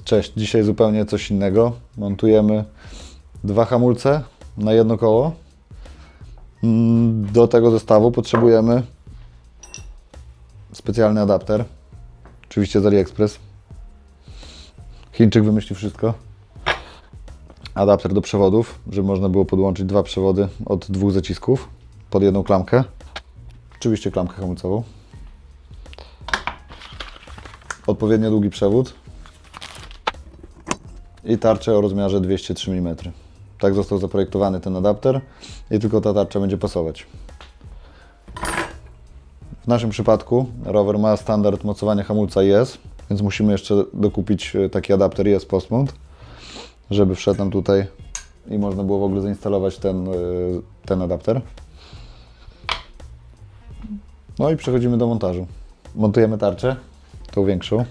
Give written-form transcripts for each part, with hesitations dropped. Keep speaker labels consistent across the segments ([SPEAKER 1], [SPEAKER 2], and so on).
[SPEAKER 1] Cześć, dzisiaj zupełnie coś innego. Montujemy dwa hamulce na jedno koło. Do tego zestawu potrzebujemy specjalny adapter, oczywiście z AliExpress. Chińczyk wymyślił wszystko. Adapter do przewodów, żeby można było podłączyć dwa przewody od dwóch zacisków pod jedną klamkę. Oczywiście klamkę hamulcową. Odpowiednio długi przewód i tarczę o rozmiarze 203 mm. Tak został zaprojektowany ten adapter i tylko ta tarcza będzie pasować. W naszym przypadku rower ma standard mocowania hamulca IS, więc musimy jeszcze dokupić taki adapter IS Postmont, żeby wszedł nam tutaj i można było w ogóle zainstalować ten adapter. No i przechodzimy do montażu. Montujemy tarczę, tą większą.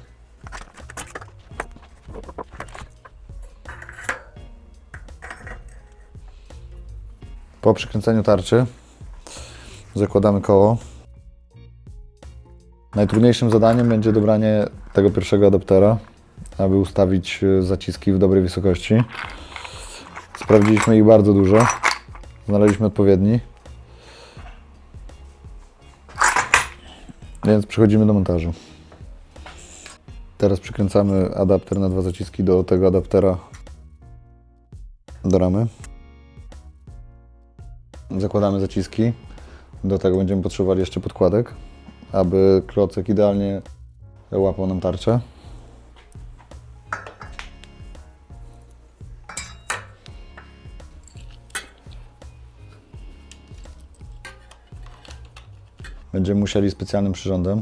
[SPEAKER 1] Po przykręceniu tarczy zakładamy koło. Najtrudniejszym zadaniem będzie dobranie tego pierwszego adaptera, aby ustawić zaciski w dobrej wysokości. Sprawdziliśmy ich bardzo dużo, znaleźliśmy odpowiedni, więc przechodzimy do montażu. Teraz przykręcamy adapter na dwa zaciski do tego adaptera do ramy. Zakładamy zaciski, do tego będziemy potrzebowali jeszcze podkładek, aby klocek idealnie łapał nam tarczę. Będziemy musieli specjalnym przyrządem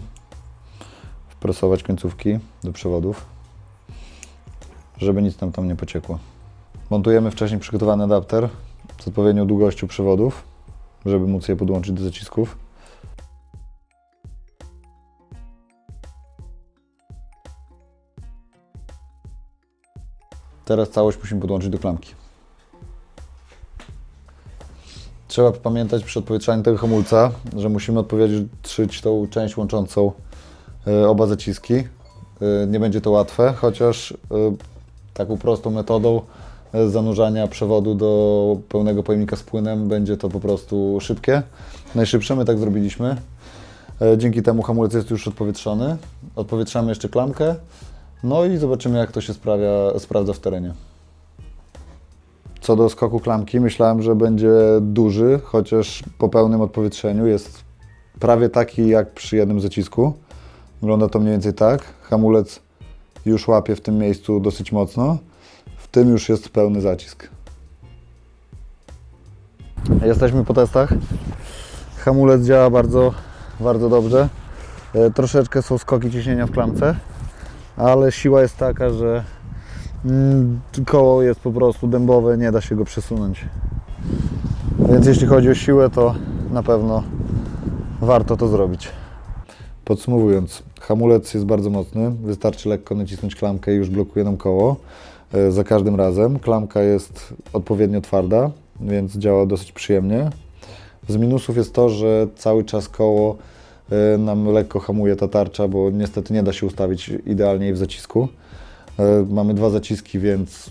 [SPEAKER 1] wprasować końcówki do przewodów, żeby nic nam tam nie pociekło. Montujemy wcześniej przygotowany adapter z odpowiednią długością przewodów, żeby móc je podłączyć do zacisków. Teraz całość musimy podłączyć do klamki. Trzeba pamiętać przy odpowietrzaniu tego hamulca, że musimy odpowietrzyć tą część łączącą oba zaciski. Nie będzie to łatwe, chociaż taką prostą metodą zanurzania przewodu do pełnego pojemnika z płynem będzie to po prostu szybkie. Najszybsze, my tak zrobiliśmy. Dzięki temu hamulec jest już odpowietrzony. Odpowietrzamy jeszcze klamkę, no i zobaczymy, jak to się sprawdza w terenie. Co do skoku klamki, myślałem, że będzie duży, chociaż po pełnym odpowietrzeniu jest prawie taki jak przy jednym zacisku. Wygląda to mniej więcej tak. Hamulec już łapie w tym miejscu dosyć mocno. W tym już jest pełny zacisk. Jesteśmy po testach. Hamulec działa bardzo, bardzo dobrze. Troszeczkę są skoki ciśnienia w klamce, ale siła jest taka, że koło jest po prostu dębowe, nie da się go przesunąć. Więc jeśli chodzi o siłę, to na pewno warto to zrobić. Podsumowując, hamulec jest bardzo mocny, wystarczy lekko nacisnąć klamkę i już blokuje nam koło za każdym razem. Klamka jest odpowiednio twarda, więc działa dosyć przyjemnie. Z minusów jest to, że cały czas koło nam lekko hamuje ta tarcza, bo niestety nie da się ustawić idealnie w zacisku. Mamy dwa zaciski, więc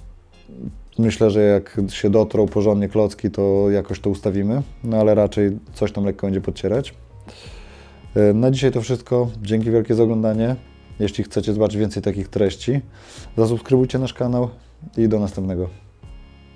[SPEAKER 1] myślę, że jak się dotrą porządnie klocki, to jakoś to ustawimy, no ale raczej coś tam lekko będzie podcierać. Na dzisiaj to wszystko. Dzięki wielkie za oglądanie. Jeśli chcecie zobaczyć więcej takich treści, zasubskrybujcie nasz kanał i do następnego.